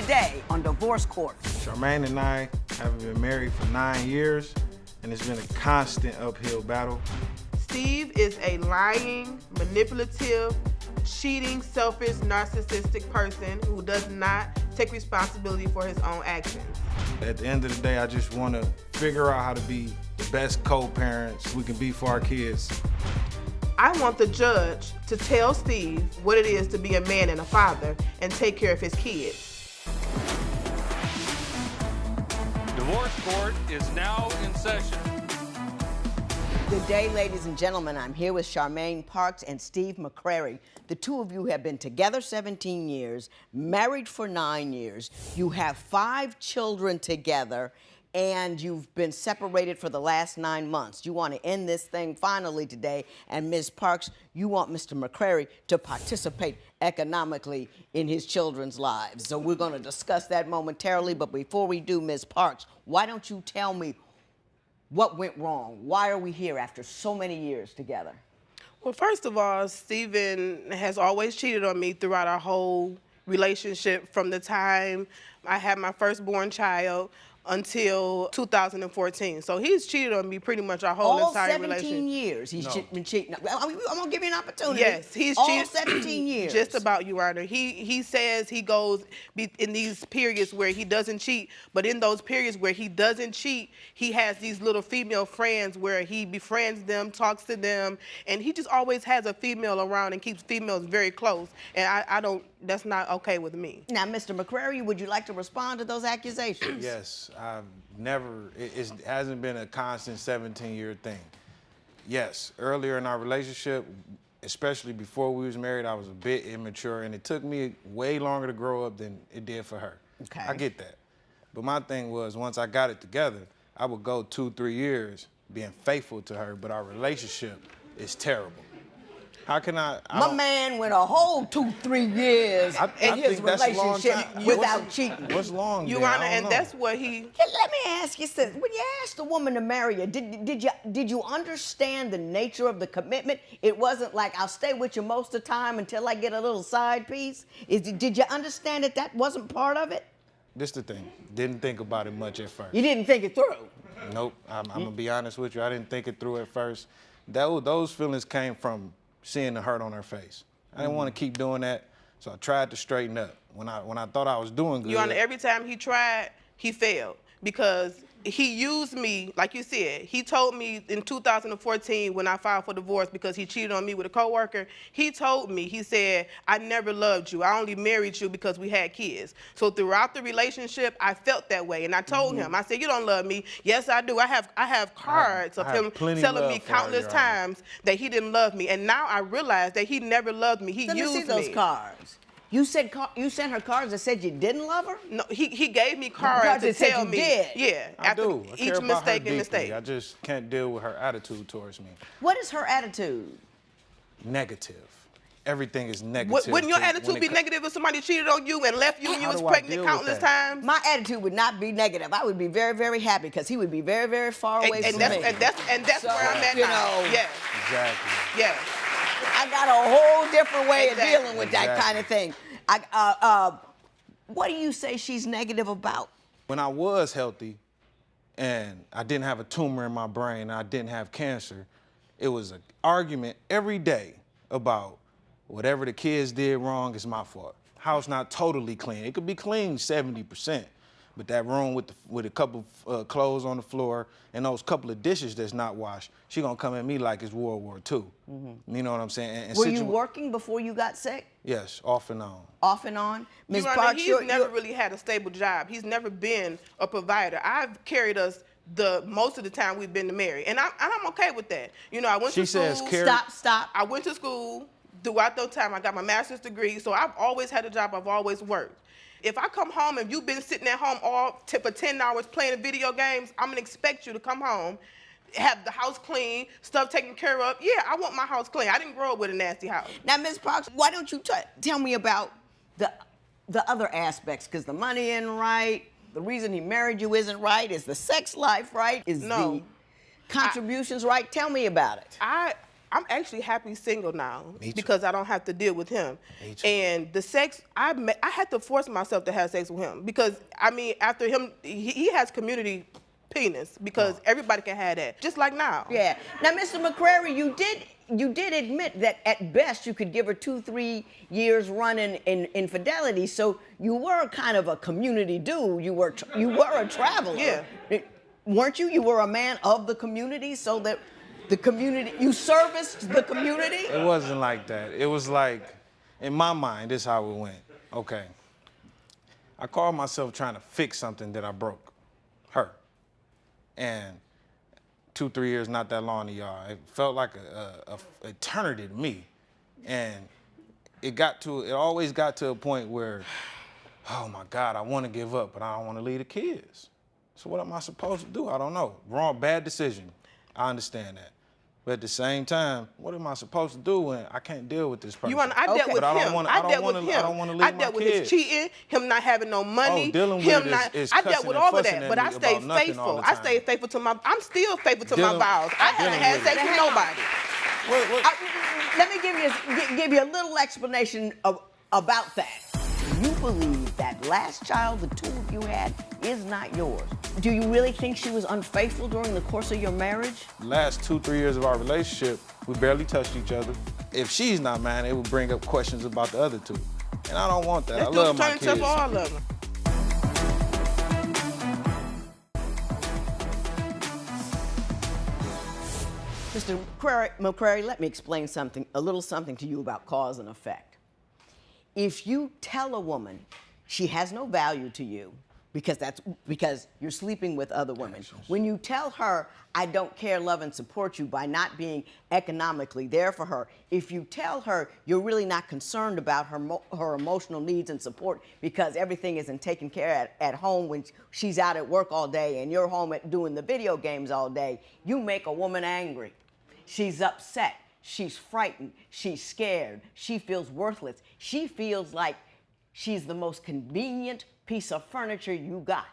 today on Divorce Court. Charmaine and I have been married for 9 years, and it's been a constant uphill battle. Steve is a lying, manipulative, cheating, selfish, narcissistic person who does not take responsibility for his own actions. At the end of the day, I just want to figure out how to be the best co-parents we can be for our kids. I want the judge to tell Steve what it is to be a man and a father and take care of his kids. Divorce Court is now in session. Good day, ladies and gentlemen. I'm here with Charmaine Parks and Steve McCrary. The two of you have been together 17 years, married for 9 years. You have 5 children together, and you've been separated for the last 9 months. You want to end this thing finally today, and Ms. Parks, you want Mr. McCrary to participate economically in his children's lives. So we're going to discuss that momentarily, but before we do, Ms. Parks, why don't you tell me what went wrong? Why are we here after so many years together? Well, first of all, Steven has always cheated on me throughout our whole relationship from the time I had my firstborn child until 2014. So he's cheated on me pretty much our whole entire relationship. All 17 years he's been cheating. I'm going to give you an opportunity. Yes, he's all cheated. 17 years. Just about, Your Honor. He says he goes in these periods where he doesn't cheat, but in those periods where he doesn't cheat, he has these little female friends where he befriends them, talks to them, and he just always has a female around and keeps females very close. And I don't, that's not okay with me. Now, Mr. McCrary, would you like to respond to those accusations? Yes, I've never, it hasn't been a constant 17-year thing. Yes, earlier in our relationship, especially before we was married, I was a bit immature, and it took me way longer to grow up than it did for her. Okay. I get that. But my thing was, once I got it together, I would go 2-3 years being faithful to her, but our relationship is terrible. How can I My man went a whole 2-3 years in his relationship without cheating. What's long? Your Honor, and that's what he... Let me ask you something. When you asked a woman to marry you, did you understand the nature of the commitment? It wasn't like, I'll stay with you most of the time until I get a little side piece. Did you understand that wasn't part of it? This the thing. Didn't think about it much at first. You didn't think it through? Nope. I'm going to be honest with you. I didn't think it through at first. Those feelings came from seeing the hurt on her face. I didn't want to keep doing that, so I tried to straighten up. When I thought I was doing good. Your Honor, every time he tried, he failed because he used me, like you said. He told me in 2014 when I filed for divorce because he cheated on me with a coworker, he told me, he said, I never loved you. I only married you because we had kids. So throughout the relationship, I felt that way. And I told him, I said, you don't love me. Yes, I do. I have cards of him telling me countless times that he didn't love me. And now I realize that he never loved me. He used me. Let me see those cards. You sent her cards that said you didn't love her? No, he gave me cards to tell me. Did. Yeah, I do. I each care mistake about her and mistake. deeply. I just can't deal with her attitude towards me. What is her attitude? Negative. Everything is negative. Wouldn't your attitude be negative if somebody cheated on you and left you when you was pregnant countless times? My attitude would not be negative. I would be very, very happy because he would be very, very far away from me. And that's So, where I'm at now. Yes. Exactly. Yes. I got a whole different way of dealing with that kind of thing. What do you say she's negative about? When I was healthy and I didn't have a tumor in my brain and I didn't have cancer, it was an argument every day about whatever the kids did wrong is my fault. House not totally clean. It could be clean 70%, but that room with a couple clothes on the floor and those couple of dishes that's not washed, she gonna come at me like it's World War II. You know what I'm saying? And were you working before you got sick? Yes, off and on. Off and on? Ms. Parks, he's never really had a stable job. He's never been a provider. I've carried us most of the time we've been married, and I'm okay with that. You know, I went to school. Stop. I went to school. Throughout that time, I got my master's degree, so I've always had a job. I've always worked. If I come home and you've been sitting at home for 10 hours playing video games, I'm gonna expect you to come home, have the house clean, stuff taken care of. Yeah, I want my house clean. I didn't grow up with a nasty house. Now, Ms. Parks, why don't you tell me about the other aspects? Because the money isn't right. The reason he married you isn't right. Is the sex life right? Is the contributions right? Tell me about it. I'm actually happy single now Me too. because I don't have to deal with him. Me too. And the sex, I had to force myself to have sex with him because, I mean, after him, he has community penis because everybody can have that, just like now. Yeah. Now, Mr. McCrary, you did admit that at best you could give her 2-3 years run in infidelity. So you were kind of a community dude. You were a traveler. Yeah. Weren't you? You were a man of the community, so that the community, you serviced the community? It wasn't like that. It was like, in my mind, this is how it went. Okay. I called myself trying to fix something that I broke. Her. And 2-3 years, not that long to y'all. It felt like a eternity to me. And it always got to a point where, oh my God, I want to give up, but I don't want to leave the kids. So what am I supposed to do? I don't know. Wrong, bad decision. I understand that. But at the same time, what am I supposed to do when I can't deal with this person? I dealt with him. I don't want to leave my I dealt with kids. his cheating, him not having no money. Oh, dealing with him it not. is I dealt cussing with and all of fussing that, at but me I about stayed nothing all faithful. the I time. stayed faithful to my. I'm still faithful to my Dealing- vows. I haven't dealing had with sex it. with nobody. Let me give you a little explanation about that. You believe that last child the two of you had is not yours. Do you really think she was unfaithful during the course of your marriage? Last 2-3 years of our relationship, we barely touched each other. If she's not mine, it would bring up questions about the other two. And I don't want that. Let's I do a love my paternity test kids. for all of them. Mr. McCrary, let me explain a little something to you about cause and effect. If you tell a woman she has no value to you because you're sleeping with other women, when you tell her, I don't care, love, and support you by not being economically there for her, if you tell her you're really not concerned about her emotional needs and support because everything isn't taken care at home when she's out at work all day and you're home doing the video games all day, you make a woman angry. She's upset. She's frightened. She's scared. She feels worthless. She feels like she's the most convenient piece of furniture you got.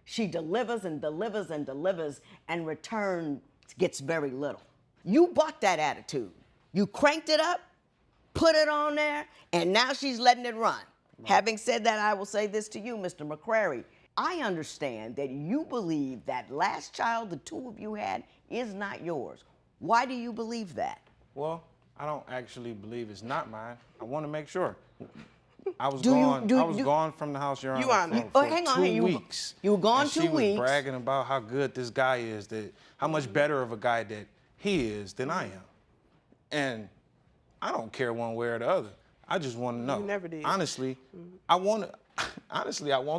She delivers and delivers and delivers, and return gets very little. You bucked that attitude. You cranked it up, put it on there, and now she's letting it run. Right. Having said that, I will say this to you, Mr. McCrary. I understand that you believe that last child the two of you had is not yours. Why do you believe that? Well, I don't actually believe it's not mine. I want to make sure. I was gone from the house, Your Honor, for 2 weeks. You were gone 2 weeks. She was bragging about how good this guy is, how much better of a guy that he is than I am. And I don't care one way or the other. I just want to know. You never did. Honestly, I want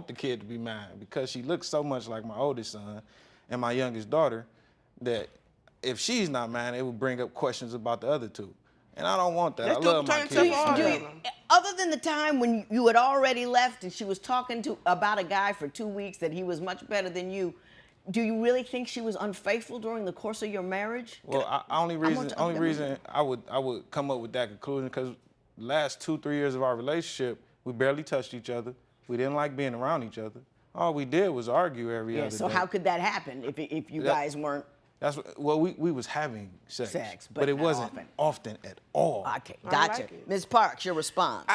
the kid to be mine because she looks so much like my oldest son and my youngest daughter that if she's not mine, it would bring up questions about the other two. And I don't want that. I love my kids. Other than the time when you had already left and she was talking about a guy for 2 weeks that he was much better than you, do you really think she was unfaithful during the course of your marriage? Well, only reason I would come up with that conclusion because the last 2-3 years of our relationship, we barely touched each other. We didn't like being around each other. All we did was argue every other day. So how could that happen if you guys weren't? We was having sex, but it wasn't often at all. Okay, gotcha. Ms. Parks, your response.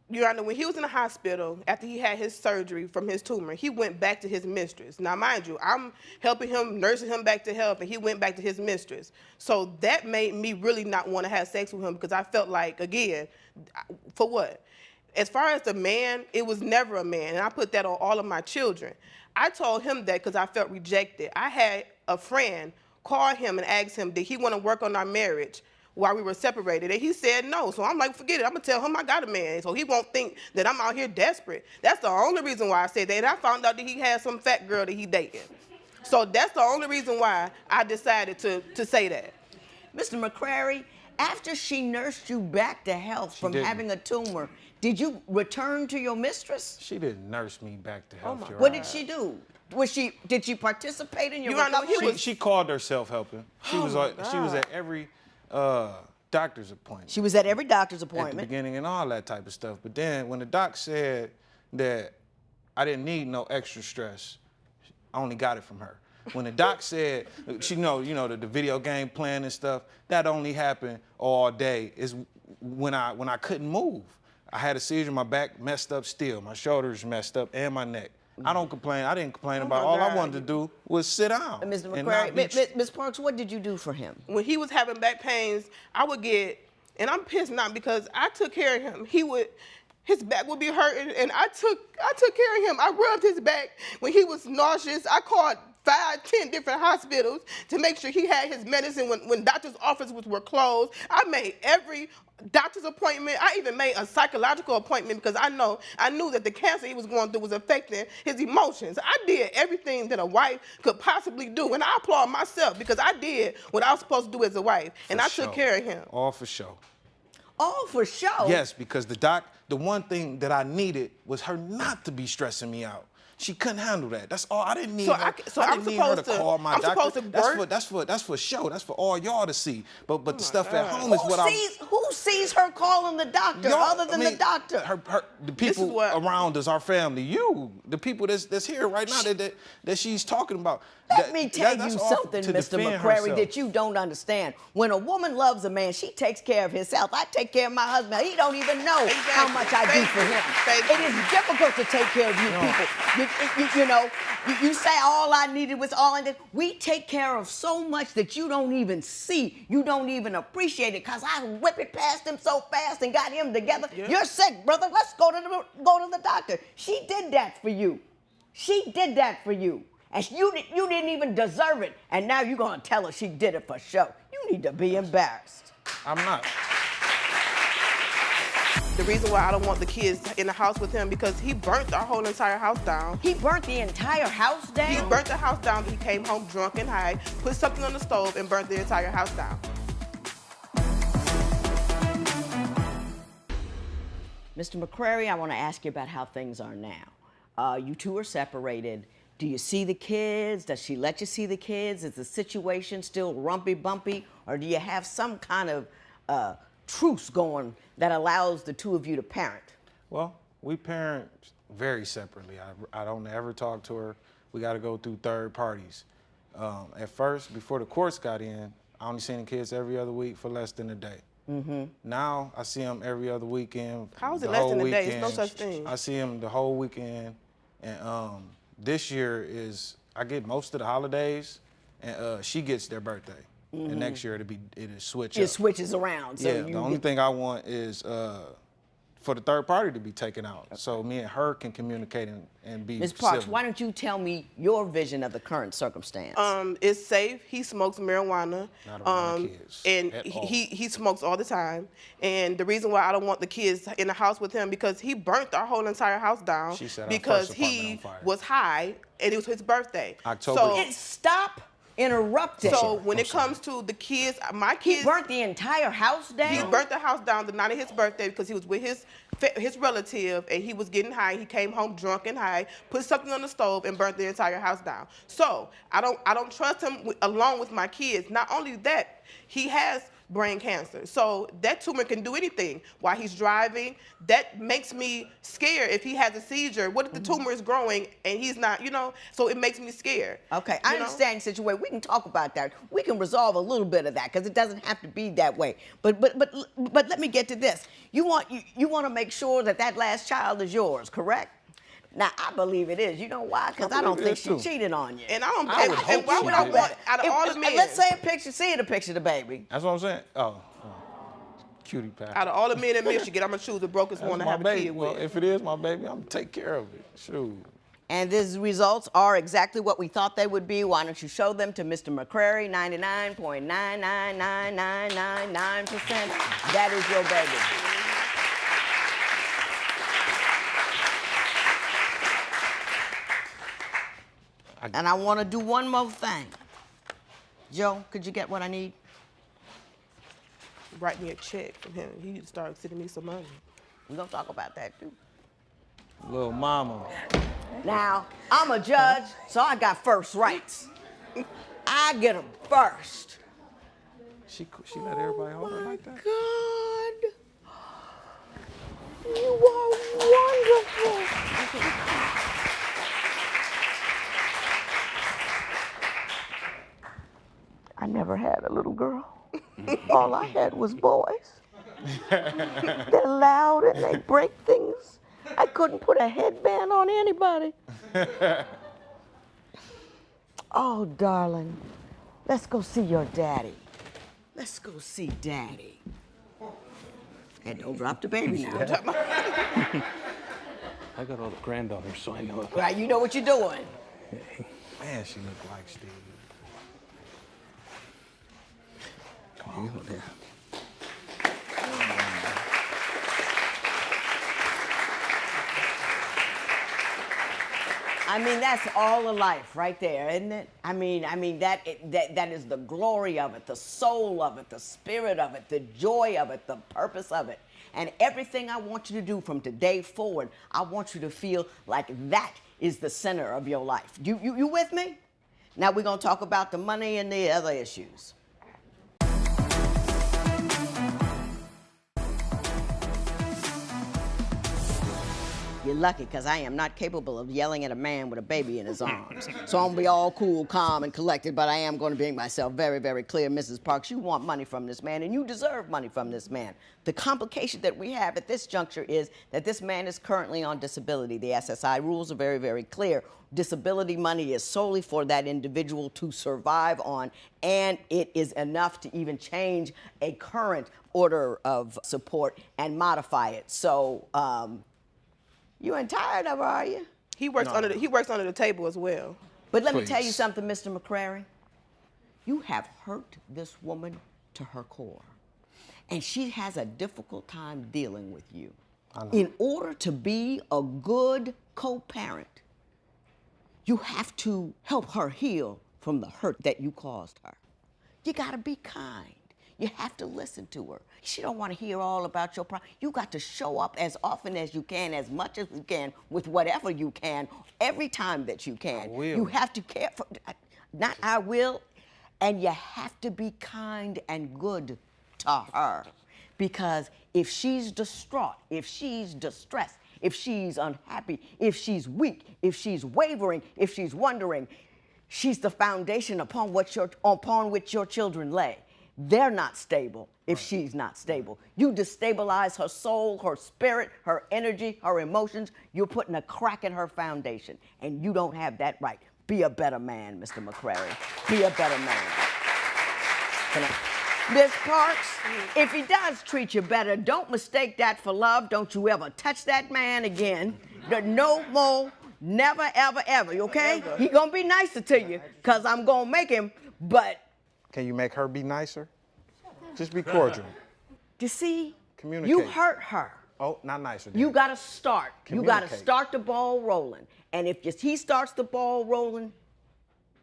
Your Honor, when he was in the hospital, after he had his surgery from his tumor, he went back to his mistress. Now, mind you, I'm helping him, nursing him back to health, and he went back to his mistress. So that made me really not want to have sex with him because I felt like, again, for what? As far as the man, it was never a man, and I put that on all of my children. I told him that because I felt rejected. I had a friend call him and ask him, did he want to work on our marriage while we were separated? And he said no. So I'm like, forget it. I'm going to tell him I got a man so he won't think that I'm out here desperate. That's the only reason why I said that. And I found out that he had some fat girl that he dated. So that's the only reason why I decided to say that. Mr. McCrary, after she nursed you back to health from having a tumor, did you return to your mistress? She didn't nurse me back to health. What did she do? Did she participate in your recovery? She called herself helping. She was at every doctor's appointment. She was at every doctor's appointment. At the beginning and all that type of stuff. But then when the doc said that I didn't need no extra stress, I only got it from her. When the doc said, the video game playing and stuff, that only happened all day is when I couldn't move. I had a seizure, my back messed up still, my shoulders messed up, and my neck. I don't complain. I didn't complain about it. All I wanted to do was sit down. Mr. McCrary, Ms. Parks, what did you do for him? When he was having back pains, I would get, and I'm pissed not because I took care of him. His back would be hurting, and I took care of him. I rubbed his back when he was nauseous. I called 5, 10 different hospitals to make sure he had his medicine when doctor's offices were closed. I made every doctor's appointment. I even made a psychological appointment because I knew that the cancer he was going through was affecting his emotions. I did everything that a wife could possibly do, and I applaud myself because I did what I was supposed to do as a wife, and I took care of him. All for show. All for show? Yes, because the one thing that I needed was her not to be stressing me out. She couldn't handle that. That's all. I didn't need her. I didn't need her to call my doctor. That's for show. That's for all y'all to see. But the stuff at home is what Who sees her calling the doctor other than the doctor? The people around us, our family, the people that's here right now that she's talking about. Let me tell you something, Mr. McCrary, that you don't understand. When a woman loves a man, she takes care of herself. I take care of my husband. He don't even know how much I do for him. It is difficult to take care of you people. You say all I needed was all I did. We take care of so much that you don't even see. You don't even appreciate it because I whip it past him so fast and got him together. Yeah. You're sick, brother. Let's go to the doctor. She did that for you. She did that for you. And you didn't even deserve it. And now you're going to tell her she did it for show. You need to be embarrassed. I'm not. The reason why I don't want the kids in the house with him because he burnt our whole entire house down. He burnt the entire house down? He burnt the house down. He came home drunk and high, put something on the stove, and burnt the entire house down. Mr. McCrary, I want to ask you about how things are now. You two are separated. Do you see the kids? Does she let you see the kids? Is the situation still rumpy-bumpy? Or do you have some kind of truce going that allows the two of you to parent? Well, we parent very separately. I don't ever talk to her. We got to go through third parties. At first, before the courts got in, I only seen the kids every other week for less than a day. Mm-hmm. Now, I see them every other weekend. How is it less than a day? There's no such thing. I see them the whole weekend. And this year I get most of the holidays, and she gets their birthday. Mm-hmm. And next year it'll switch up. It switches around. So yeah, the only thing I want is for the third party to be taken out, so me and her can communicate and be Ms. Parks, civil. why don't you tell me your vision of the current circumstance? It's safe. He smokes marijuana. Not around kids and he smokes all the time. And the reason why I don't want the kids in the house with him because he burnt our whole entire house down because he was high and it was his birthday. October. So stop interrupting. So when it comes to the kids, my kids. He burnt the entire house down? He burnt the house down the night of his birthday because he was with his relative and he was getting high. He came home drunk and high, put something on the stove and burnt the entire house down. So I don't trust him along with my kids. Not only that, he has brain cancer. So that tumor can do anything while he's driving. That makes me scared if he has a seizure. What if the tumor is growing and he's not, so it makes me scared. Okay, I understand the situation. We can talk about that. We can resolve a little bit of that because it doesn't have to be that way. But let me get to this. You want to make sure that last child is yours, correct? Now, I believe it is. You know why? Because I don't think she cheated on you. And I don't and why would I want, out of all the men. Let's say see a picture of the baby. That's what I'm saying. Oh, cutie pie. Out of all the men in Michigan, I'm going to choose the brokest one to have a kid with. Well, if it is my baby, I'm going to take care of it. Shoot. And these results are exactly what we thought they would be. Why don't you show them to Mr. McCrary? 99.9999999%. That is your baby. And I want to do one more thing. Joe, could you get what I need? Write me a check from him. He need to start sending me some money. We're going to talk about that, too. Little mama. Now, I'm a judge, so I got first rights. I get them first. She let everybody hold her like that? God. You are wonderful. never had a little girl. All I had was boys. They're loud and they break things. I couldn't put a headband on anybody. Oh, darling, let's go see your daddy. Let's go see daddy. And don't drop the baby now. I got all the granddaughters, so I know it. Right, you know what you're doing. Man, she look like Steve. Come on, you go there. I mean, that's all of life right there, isn't it? I mean, that is the glory of it, the soul of it, the spirit of it, the joy of it, the purpose of it. And everything I want you to do from today forward, I want you to feel like that is the center of your life. You with me? Now we're going to talk about the money and the other issues. You're lucky, because I am not capable of yelling at a man with a baby in his arms. So I'm going to be all cool, calm, and collected, but I am going to make myself very, very clear. Mrs. Parks, you want money from this man, and you deserve money from this man. The complication that we have at this juncture is that this man is currently on disability. The SSI rules are very, very clear. Disability money is solely for that individual to survive on, and it is enough to even change a current order of support and modify it. So, you ain't tired of her, are you? He works under the table as well. But let me tell you something, Mr. McCrary. You have hurt this woman to her core. And she has a difficult time dealing with you. In order to be a good co-parent, you have to help her heal from the hurt that you caused her. You gotta be kind. You have to listen to her. She don't want to hear all about your problem. You got to show up as often as you can, as much as you can, with whatever you can, every time that you can. I will. You have to care for, not I will, and you have to be kind and good to her. Because if she's distraught, if she's distressed, if she's unhappy, if she's weak, if she's wavering, if she's wondering, she's the foundation upon which your children lay. They're not stable if she's not stable. You destabilize her soul, her spirit, her energy, her emotions. You're putting a crack in her foundation, and you don't have that right. Be a better man, Mr. McCrary. Be a better man. Miss Parks, if he does treat you better, don't mistake that for love. Don't you ever touch that man again. No more, never, ever, ever, okay? He gonna be nicer to you, because I'm gonna make him, but... Can you make her be nicer? Just be cordial. You see, Communicate. you hurt her. Oh, not nicer. You got to start. You got to Communicate. start the ball rolling. And if he starts the ball rolling,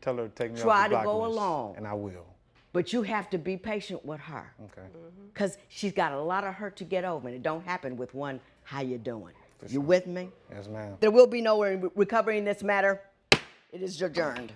Tell her to take me try off the to go blacklist, along. and I will. but you have to be patient with her. Okay. Because she's got a lot of hurt to get over, and it don't happen with one, how you doing? You with me? Yes, ma'am. There will be no recovering this matter. It is adjourned.